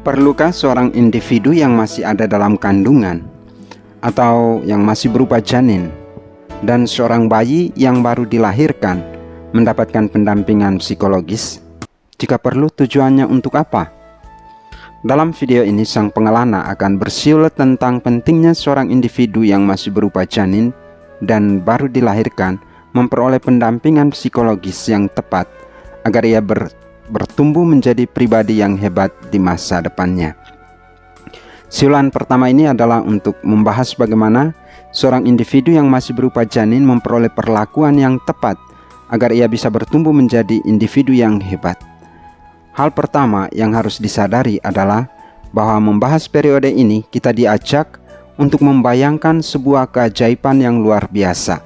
Perlukah seorang individu yang masih ada dalam kandungan atau yang masih berupa janin dan seorang bayi yang baru dilahirkan mendapatkan pendampingan psikologis? Jika perlu, tujuannya untuk apa? Dalam video ini, sang pengelana akan bersiulet tentang pentingnya seorang individu yang masih berupa janin dan baru dilahirkan memperoleh pendampingan psikologis yang tepat agar ia bertumbuh menjadi pribadi yang hebat di masa depannya. Siulan pertama ini adalah untuk membahas bagaimana seorang individu yang masih berupa janin memperoleh perlakuan yang tepat agar ia bisa bertumbuh menjadi individu yang hebat. Hal pertama yang harus disadari adalah bahwa membahas periode ini kita diajak untuk membayangkan sebuah keajaiban yang luar biasa.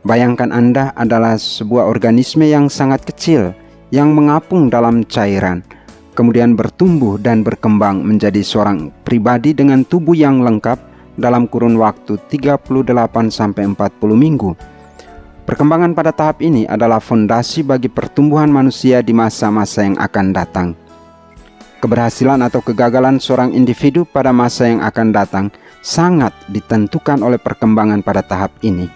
Bayangkan Anda adalah sebuah organisme yang sangat kecil yang mengapung dalam cairan, kemudian bertumbuh dan berkembang menjadi seorang pribadi dengan tubuh yang lengkap dalam kurun waktu 38-40 minggu. Perkembangan pada tahap ini adalah fondasi bagi pertumbuhan manusia di masa-masa yang akan datang. Keberhasilan atau kegagalan seorang individu pada masa yang akan datang sangat ditentukan oleh perkembangan pada tahap ini.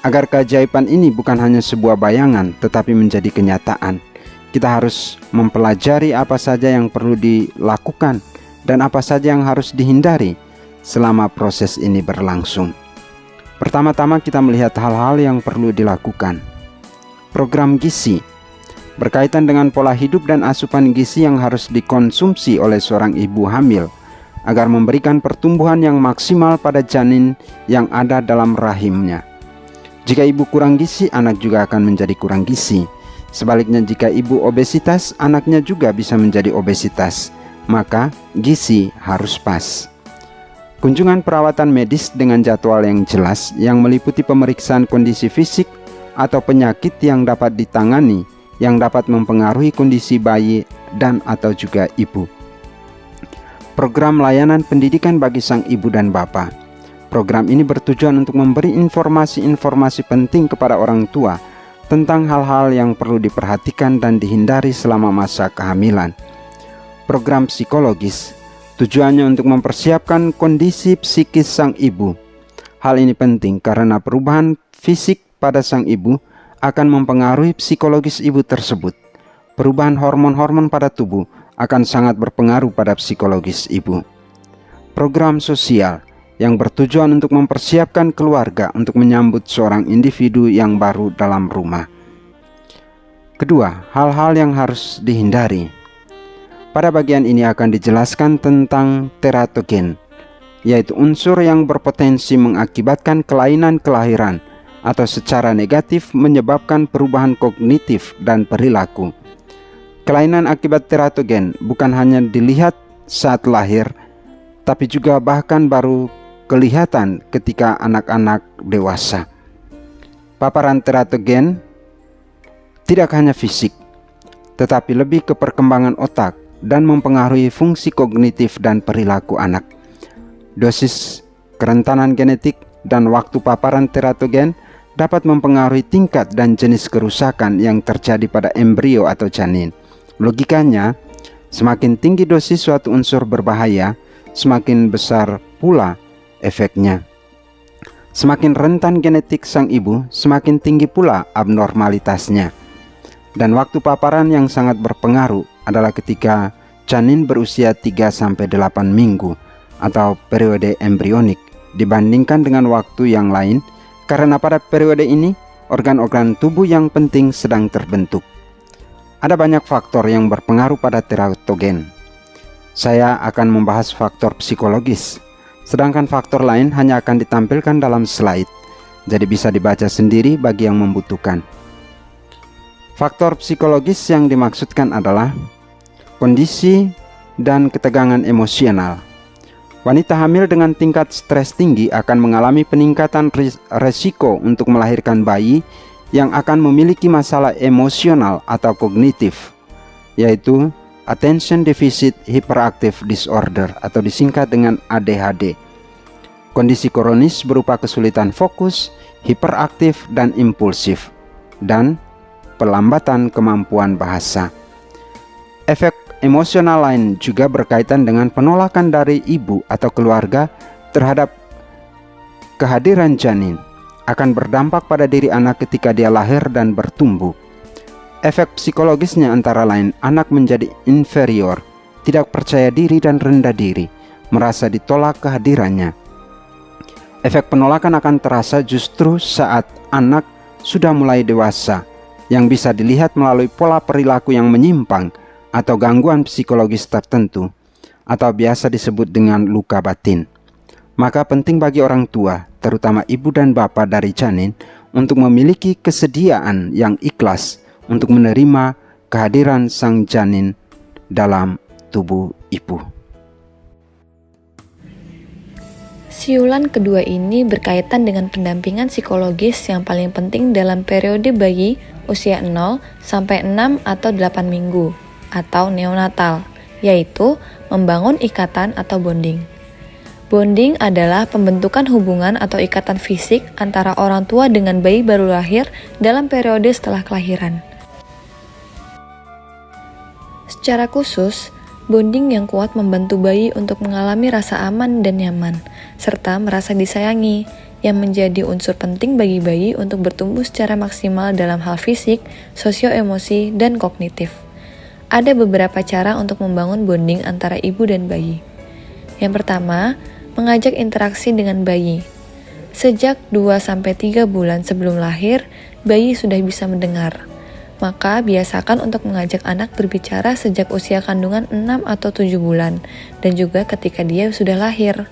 Agar keajaiban ini bukan hanya sebuah bayangan tetapi menjadi kenyataan, kita harus mempelajari apa saja yang perlu dilakukan dan apa saja yang harus dihindari selama proses ini berlangsung. Pertama-tama kita melihat hal-hal yang perlu dilakukan. Program gizi berkaitan dengan pola hidup dan asupan gizi yang harus dikonsumsi oleh seorang ibu hamil agar memberikan pertumbuhan yang maksimal pada janin yang ada dalam rahimnya. Jika ibu kurang gizi, anak juga akan menjadi kurang gizi. Sebaliknya, jika ibu obesitas, anaknya juga bisa menjadi obesitas. Maka gizi harus pas. Kunjungan perawatan medis dengan jadwal yang jelas yang meliputi pemeriksaan kondisi fisik atau penyakit yang dapat ditangani yang dapat mempengaruhi kondisi bayi dan atau juga ibu. Program layanan pendidikan bagi sang ibu dan bapak. Program ini bertujuan untuk memberi informasi-informasi penting kepada orang tua tentang hal-hal yang perlu diperhatikan dan dihindari selama masa kehamilan. Program psikologis tujuannya untuk mempersiapkan kondisi psikis sang ibu. Hal ini penting karena perubahan fisik pada sang ibu akan mempengaruhi psikologis ibu tersebut. Perubahan hormon-hormon pada tubuh akan sangat berpengaruh pada psikologis ibu. Program sosial yang bertujuan untuk mempersiapkan keluarga untuk menyambut seorang individu yang baru dalam rumah. Kedua, hal-hal yang harus dihindari. Pada bagian ini akan dijelaskan tentang teratogen, yaitu unsur yang berpotensi mengakibatkan kelainan kelahiran atau secara negatif menyebabkan perubahan kognitif dan perilaku. Kelainan akibat teratogen bukan hanya dilihat saat lahir, tapi juga bahkan baru kelihatan ketika anak-anak dewasa. Paparan teratogen tidak hanya fisik, tetapi lebih ke perkembangan otak dan mempengaruhi fungsi kognitif dan perilaku anak. Dosis, kerentanan genetik, dan waktu paparan teratogen dapat mempengaruhi tingkat dan jenis kerusakan yang terjadi pada embrio atau janin. Logikanya, semakin tinggi dosis suatu unsur berbahaya, semakin besar pula efeknya. Semakin rentan genetik sang ibu, semakin tinggi pula abnormalitasnya. Dan waktu paparan yang sangat berpengaruh adalah ketika janin berusia 3-8 minggu atau periode embrionik dibandingkan dengan waktu yang lain, karena pada periode ini organ-organ tubuh yang penting sedang terbentuk. Ada banyak faktor yang berpengaruh pada teratogen. Saya akan membahas faktor psikologis, sedangkan faktor lain hanya akan ditampilkan dalam slide, jadi bisa dibaca sendiri bagi yang membutuhkan. Faktor psikologis yang dimaksudkan adalah kondisi dan ketegangan emosional. Wanita hamil dengan tingkat stres tinggi akan mengalami peningkatan resiko untuk melahirkan bayi yang akan memiliki masalah emosional atau kognitif, yaitu Attention Deficit Hyperactive Disorder atau disingkat dengan ADHD. Kondisi kronis berupa kesulitan fokus, hiperaktif dan impulsif, dan pelambatan kemampuan bahasa. Efek emosional lain juga berkaitan dengan penolakan dari ibu atau keluarga terhadap kehadiran janin akan berdampak pada diri anak ketika dia lahir dan bertumbuh. Efek psikologisnya antara lain anak menjadi inferior, tidak percaya diri dan rendah diri, merasa ditolak kehadirannya. Efek penolakan akan terasa justru saat anak sudah mulai dewasa, yang bisa dilihat melalui pola perilaku yang menyimpang atau gangguan psikologis tertentu, atau biasa disebut dengan luka batin. Maka penting bagi orang tua, terutama ibu dan bapak dari janin, untuk memiliki kesediaan yang ikhlas untuk menerima kehadiran sang janin dalam tubuh ibu. Siulan kedua ini berkaitan dengan pendampingan psikologis yang paling penting dalam periode bayi usia 0 sampai 6 atau 8 minggu atau neonatal, yaitu membangun ikatan atau bonding. Bonding adalah pembentukan hubungan atau ikatan fisik antara orang tua dengan bayi baru lahir dalam periode setelah kelahiran. Secara khusus, bonding yang kuat membantu bayi untuk mengalami rasa aman dan nyaman, serta merasa disayangi, yang menjadi unsur penting bagi bayi untuk bertumbuh secara maksimal dalam hal fisik, sosio-emosi, dan kognitif. Ada beberapa cara untuk membangun bonding antara ibu dan bayi. Yang pertama, mengajak interaksi dengan bayi. Sejak 2-3 bulan sebelum lahir, bayi sudah bisa mendengar. Maka biasakan untuk mengajak anak berbicara sejak usia kandungan 6 atau 7 bulan, dan juga ketika dia sudah lahir.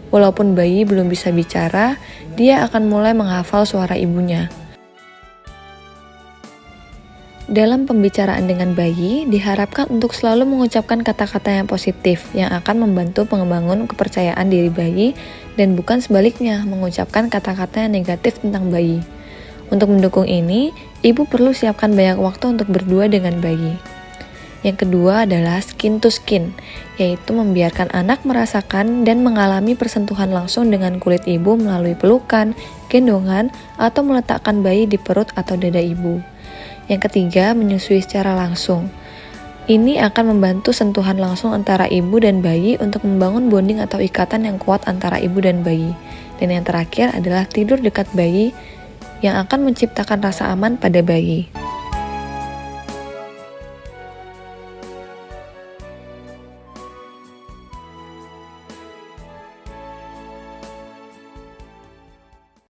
Walaupun bayi belum bisa bicara, dia akan mulai menghafal suara ibunya. Dalam pembicaraan dengan bayi, diharapkan untuk selalu mengucapkan kata-kata yang positif yang akan membantu pengembangan kepercayaan diri bayi dan bukan sebaliknya mengucapkan kata-kata yang negatif tentang bayi. Untuk mendukung ini, ibu perlu siapkan banyak waktu untuk berdua dengan bayi. Yang kedua adalah skin to skin, yaitu membiarkan anak merasakan dan mengalami persentuhan langsung dengan kulit ibu melalui pelukan, gendongan, atau meletakkan bayi di perut atau dada ibu. Yang ketiga, menyusui secara langsung. Ini akan membantu sentuhan langsung antara ibu dan bayi untuk membangun bonding atau ikatan yang kuat antara ibu dan bayi. Dan yang terakhir adalah tidur dekat bayi yang akan menciptakan rasa aman pada bayi.